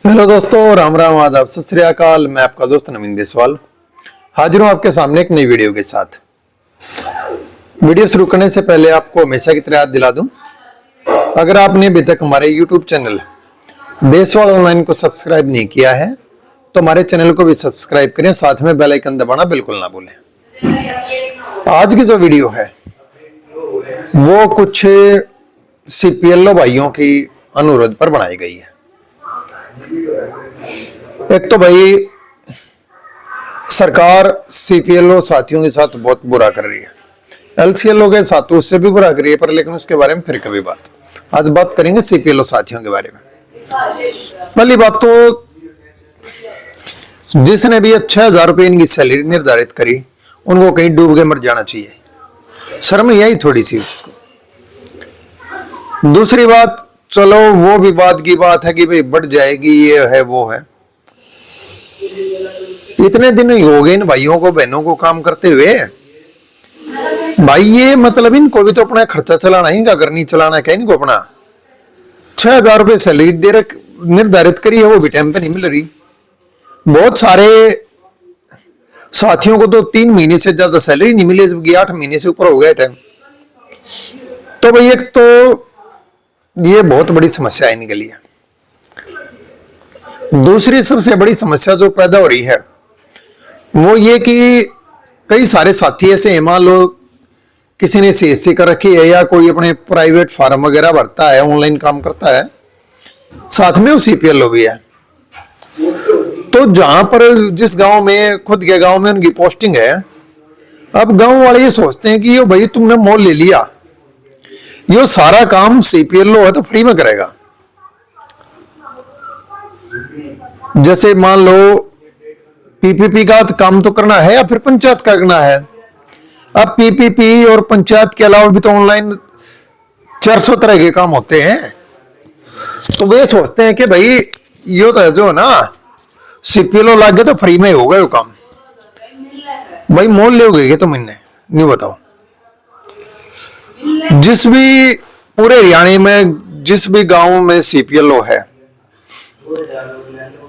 Hello दोस्तों, राम राम, आदाब, सत श्री अकाल। मैं आपका दोस्त नवीन देसवाल हाजिर हूं आपके सामने एक नई वीडियो के साथ। वीडियो शुरू करने से पहले आपको हमेशा की तरह याद दिला दूं, अगर आपने अभी तक हमारे YouTube चैनल देसवाल ऑनलाइन को सब्सक्राइब नहीं किया है तो हमारे चैनल को भी सब्सक्राइब करें, साथ में बेल आइकन दबाना बिल्कुल ना भूलें। आज की जो वीडियो है वो कुछ CPLO भाइयों की अनुरोध पर बनाई गई है। एक तो भाई सरकार CPLO साथियों के साथ बहुत बुरा कर रही है, LCLO के साथ तो उससे भी बुरा कर रही है, पर लेकिन उसके बारे में फिर कभी आज बात करेंगे CPLO साथियों के बारे में। पहली बात तो जिसने भी 6,000 रुपये इनकी सैलरी निर्धारित करी उनको कहीं डूब के मर जाना चाहिए, शर्म यही थोड़ी सी उसको। दूसरी बात, चलो वो भी बात की बात है कि भाई बढ़ जाएगी, ये है वो है। इतने दिन हो गए इन भाइयों को बहनों को काम करते हुए, भाई ये मतलब इनको भी तो अपना खर्चा चलाना ही, अगर नहीं चलाना क्या इनको अपना। 6,000 रुपये सैलरी दे निर्धारित करी है, वो भी टाइम पे नहीं मिल रही। बहुत सारे साथियों को तो 3 महीने से ज्यादा सैलरी नहीं मिली, जबकि 8 महीने से ऊपर हो गया टाइम। तो भाई एक तो ये बहुत बड़ी समस्या इनके लिए। दूसरी सबसे बड़ी समस्या जो पैदा हो रही है वो ये कि कई सारे साथी ऐसे हैं, मान लो किसी ने CSC कर रखी है या कोई अपने प्राइवेट फार्म वगैरह भरता है, ऑनलाइन काम करता है, साथ में वो CPLO भी है। तो जहां पर जिस गांव में, खुद के गांव में उनकी पोस्टिंग है, अब गांव वाले ये सोचते हैं कि यो भाई तुमने मोल ले लिया, ये सारा काम CPLO है तो फ्री में करेगा। जैसे मान लो PPP का काम तो करना है या फिर पंचायत का करना है। अब PPP और पंचायत के अलावा भी तो ऑनलाइन 400 तरह के काम होते हैं। तो वे सोचते हैं कि भाई ये तो जो ना CPLO लग गए तो फ्री में होगा ये काम। भाई मोल लोगे तुम इन्हें नहीं बताओ। जिस भी पूरे हरियाणा में जिस भी गांव में CPLO है,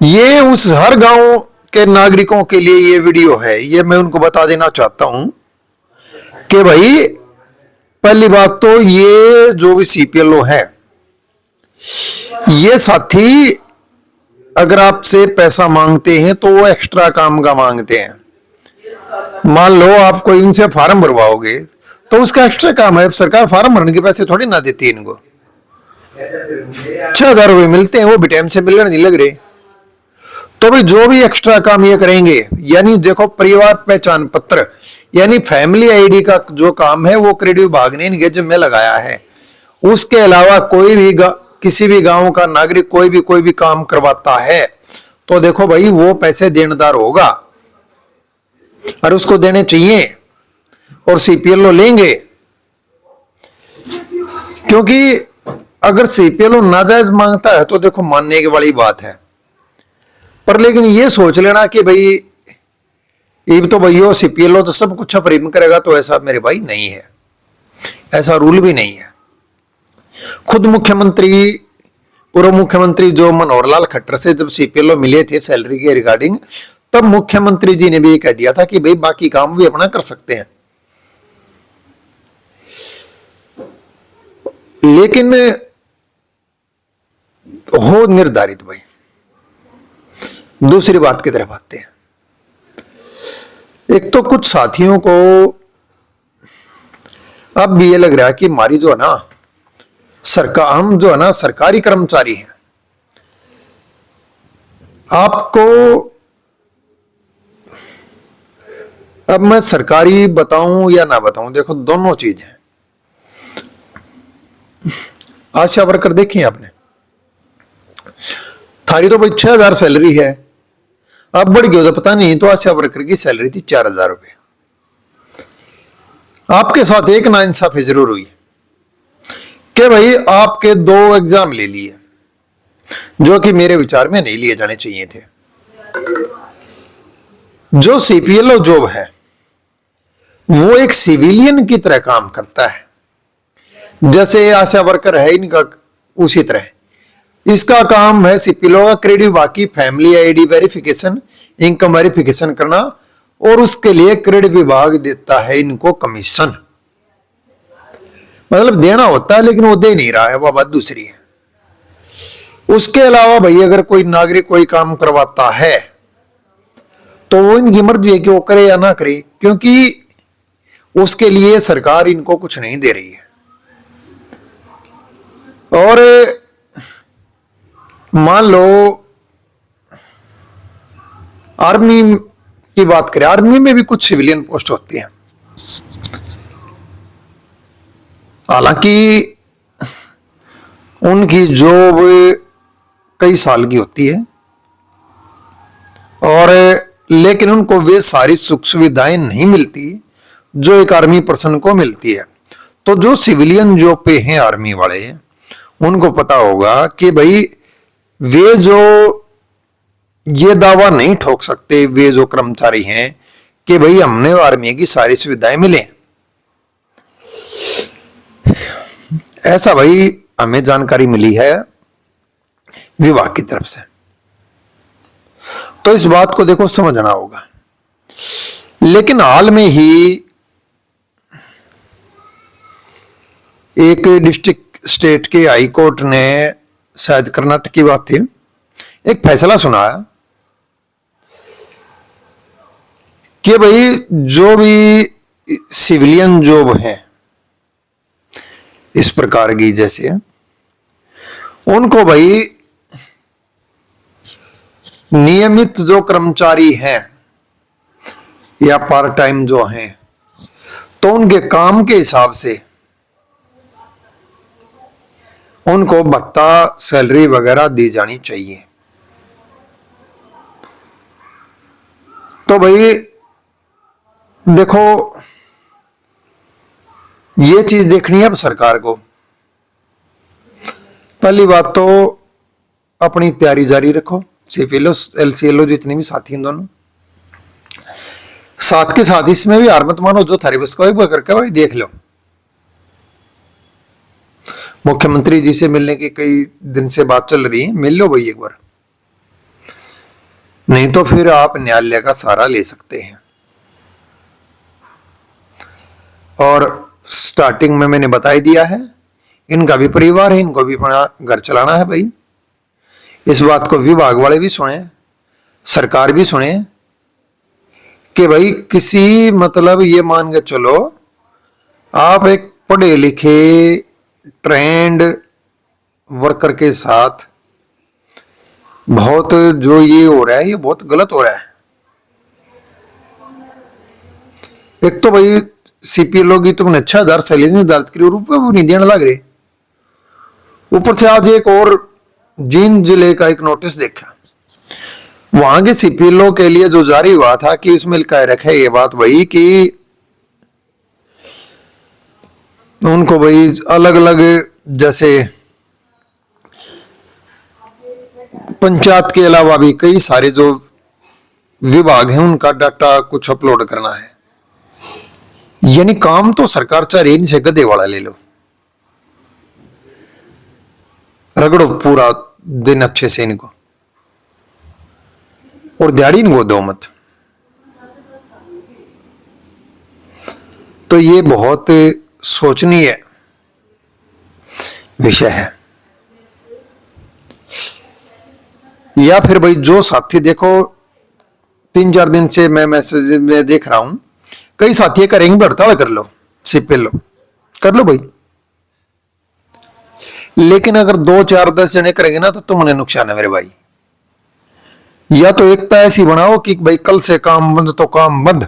ये उस हर गांव के नागरिकों के लिए ये वीडियो है। ये मैं उनको बता देना चाहता हूं कि भाई पहली बात तो ये जो भी CPLO है, ये साथी अगर आपसे पैसा मांगते हैं तो वो एक्स्ट्रा काम का मांगते हैं। मान लो आप कोई इनसे फार्म भरवाओगे तो उसका एक्स्ट्रा काम है। सरकार फार्म भरने के पैसे थोड़ी ना देती है इनको। 6,000 रुपये मिलते हैं, वो भी टाइम से मिलने नहीं लग रहे। तो भाई जो भी एक्स्ट्रा काम ये करेंगे, यानी देखो परिवार पहचान पत्र यानी फैमिली ID का जो काम है वो क्रेडिट विभाग ने इनके जिम्मे लगाया है। उसके अलावा कोई भी किसी भी गांव का नागरिक कोई भी काम करवाता है तो देखो भाई वो पैसे देनदार होगा और उसको देने चाहिए और CPLO लेंगे। क्योंकि अगर CPLO नाजायज मांगता है तो देखो मानने की वाली बात है, पर लेकिन ये सोच लेना कि भाई ये तो भैया CPLO तो सब कुछ फ्री में करेगा, तो ऐसा मेरे भाई नहीं है, ऐसा रूल भी नहीं है। खुद मुख्यमंत्री, पूर्व मुख्यमंत्री जो मनोहर लाल खट्टर से जब CPLO मिले थे सैलरी के रिगार्डिंग, तब मुख्यमंत्री जी ने भी कह दिया था कि भाई बाकी काम भी अपना कर सकते हैं। लेकिन हो निर्धारित। भाई दूसरी बात की तरफ आते हैं। एक तो कुछ साथियों को अब भी ये लग रहा है कि हमारी जो है ना हम जो है ना सरकारी कर्मचारी हैं, आपको अब मैं सरकारी बताऊं या ना बताऊं, देखो दोनों चीज है। आशा वर्कर देखिए आपने, थारी तो भाई 6,000 सैलरी है, अब बढ़ गया तो पता नहीं, तो आशा वर्कर की सैलरी थी 4,000 रुपये। आपके साथ एक नाइंसाफी जरूर हुई कि भाई आपके 2 एग्जाम ले लिए जो कि मेरे विचार में नहीं लिए जाने चाहिए थे। जो CPLO जॉब है वो एक सिविलियन की तरह काम करता है, जैसे आशा वर्कर है इनका, उसी तरह इसका काम है सीपीएलओ का क्रेडिट विभाग की family ID verification, income verification करना, और उसके लिए क्रेडिट विभाग देता है इनको कमीशन। मतलब देना होता है लेकिन वो दे नहीं रहा है, वह बात दूसरी है। उसके अलावा भाई अगर कोई नागरिक कोई काम करवाता है तो वो इनकी मर्जी है कि वो करे या ना करे, क्योंकि उसके लिए सरकार इनको कुछ नहीं दे रही है। और मान लो आर्मी की बात करें, आर्मी में भी कुछ सिविलियन पोस्ट होती हैं, हालांकि उनकी जॉब कई साल की होती है, और लेकिन उनको वे सारी सुख सुविधाएं नहीं मिलती जो एक आर्मी पर्सन को मिलती है। तो जो सिविलियन जॉब पे हैं आर्मी वाले, उनको पता होगा कि भाई वे जो ये दावा नहीं ठोक सकते, वे जो कर्मचारी हैं, कि भाई हमने आर्मी की सारी सुविधाएं मिले। ऐसा भाई हमें जानकारी मिली है विभाग की तरफ से। तो इस बात को देखो समझना होगा। लेकिन हाल में ही एक डिस्ट्रिक्ट स्टेट के हाई कोर्ट ने, शायद कर्नाटक की बात थी, एक फैसला सुनाया कि भाई जो भी सिविलियन जॉब है इस प्रकार की, जैसे उनको भाई नियमित जो कर्मचारी हैं या पार्ट टाइम जो हैं, तो उनके काम के हिसाब से उनको भत्ता, सैलरी वगैरह दी जानी चाहिए। तो भाई देखो, ये चीज देखनी है अब सरकार को। पहली बात तो अपनी तैयारी जारी रखो, सीपीएलओ एलसीएलओ जितने भी साथी हैं दोनों, साथ के साथ इसमें भी हार मत मानो, जो थारी बस का करके भाई देख लो। मुख्यमंत्री जी से मिलने की कई दिन से बात चल रही है, मिल लो भाई एक बार, नहीं तो फिर आप न्यायालय का सहारा ले सकते हैं। और स्टार्टिंग में मैंने बता ही दिया है, इनका भी परिवार है, इनको भी अपना घर चलाना है भाई। इस बात को विभाग वाले भी सुने, सरकार भी सुने कि भाई किसी, मतलब ये मान के चलो आप एक पढ़े लिखे ट्रेंड वर्कर के साथ बहुत जो ये हो रहा है, ये बहुत गलत हो रहा है। एक तो भाई सीपीएलओ की तुमने 6000 सैलरी निर्धारित करी, रुपये वो नहीं देने लग रहे। ऊपर से आज एक और जींद जिले का एक नोटिस देखा, वहां के सीपीएलओ के लिए जो जारी हुआ था, कि उसमें लिखा रखा है ये बात भाई कि उनको भाई अलग अलग, जैसे पंचायत के अलावा भी कई सारे जो विभाग हैं उनका डाटा कुछ अपलोड करना है। यानी काम तो सरकार चाह रही, इनसे गधे वाला ले लो, रगड़ो पूरा दिन अच्छे से इनको, और दिहाड़ी इनको दो मत। तो ये बहुत सोचनीय विषय है। या फिर भाई जो साथी, देखो 3-4 दिन से मैं मैसेज में देख रहा हूं, कई साथी करेंगे हड़ताल कर लो, सीपीएलओ कर लो भाई, लेकिन अगर 2-4-10 जने करेंगे ना तो तुमने नुकसान है मेरे भाई। या तो एकता ऐसी बनाओ कि भाई कल से काम बंद तो काम बंद,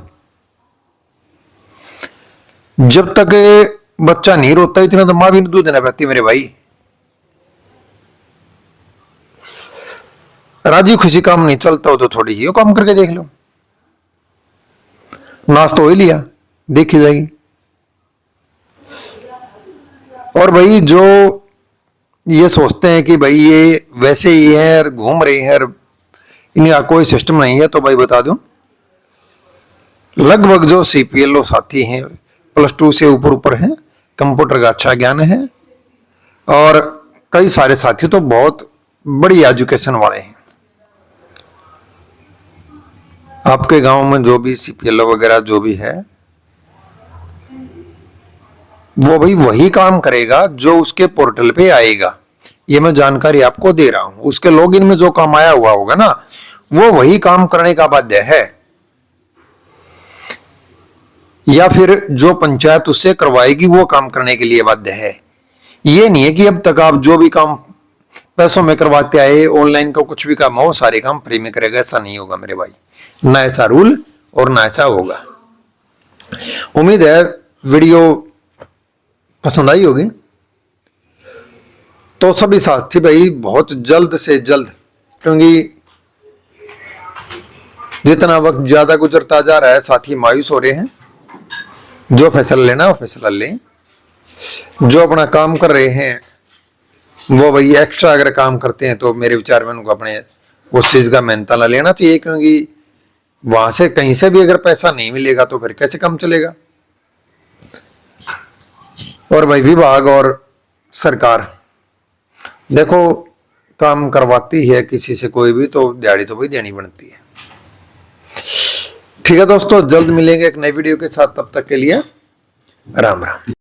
जब तक बच्चा नहीं रोता इतना तो मां भी दूध देना पाती मेरे भाई। राजी खुशी काम नहीं चलता हो तो थोड़ी ही काम करके देख लो, नाश्ता हो ही लिया, देखी जाएगी। और भाई जो ये सोचते हैं कि भाई ये वैसे ही है, घूम रहे हैं, इनका कोई सिस्टम नहीं है, तो भाई बता दूं, लगभग जो सीपीएलओ साथी हैं +2 से ऊपर हैं, कंप्यूटर का अच्छा ज्ञान है, और कई सारे साथी तो बहुत बड़ी एजुकेशन वाले हैं। आपके गांव में जो भी सीपीएल वगैरह जो भी है, वो भाई वही काम करेगा जो उसके पोर्टल पे आएगा। ये मैं जानकारी आपको दे रहा हूं। उसके लॉगिन में जो काम आया हुआ होगा ना, वो वही काम करने का बाध्य है, या फिर जो पंचायत उससे करवाएगी वो काम करने के लिए बाध्य है। ये नहीं है कि अब तक आप जो भी काम पैसों में करवाते आए, ऑनलाइन का कुछ भी काम हो, सारे काम फ्री में करेगा। ऐसा नहीं होगा मेरे भाई, ना ऐसा रूल और ना ऐसा होगा। उम्मीद है वीडियो पसंद आई होगी। तो सभी साथी भाई बहुत जल्द से जल्द, क्योंकि जितना वक्त ज्यादा गुजरता जा रहा है साथी मायूस हो रहे हैं। जो फैसला लेना वो फैसला लें। जो अपना काम कर रहे हैं वो भाई एक्स्ट्रा अगर काम करते हैं तो मेरे विचार में उनको अपने उस चीज का मेहनत ना लेना चाहिए, क्योंकि वहां से कहीं से भी अगर पैसा नहीं मिलेगा तो फिर कैसे काम चलेगा। और भाई विभाग और सरकार देखो काम करवाती है किसी से कोई भी, तो दिहाड़ी तो भाई देनी बनती है। ठीक है दोस्तों, जल्द मिलेंगे एक नई वीडियो के साथ। तब तक के लिए राम राम।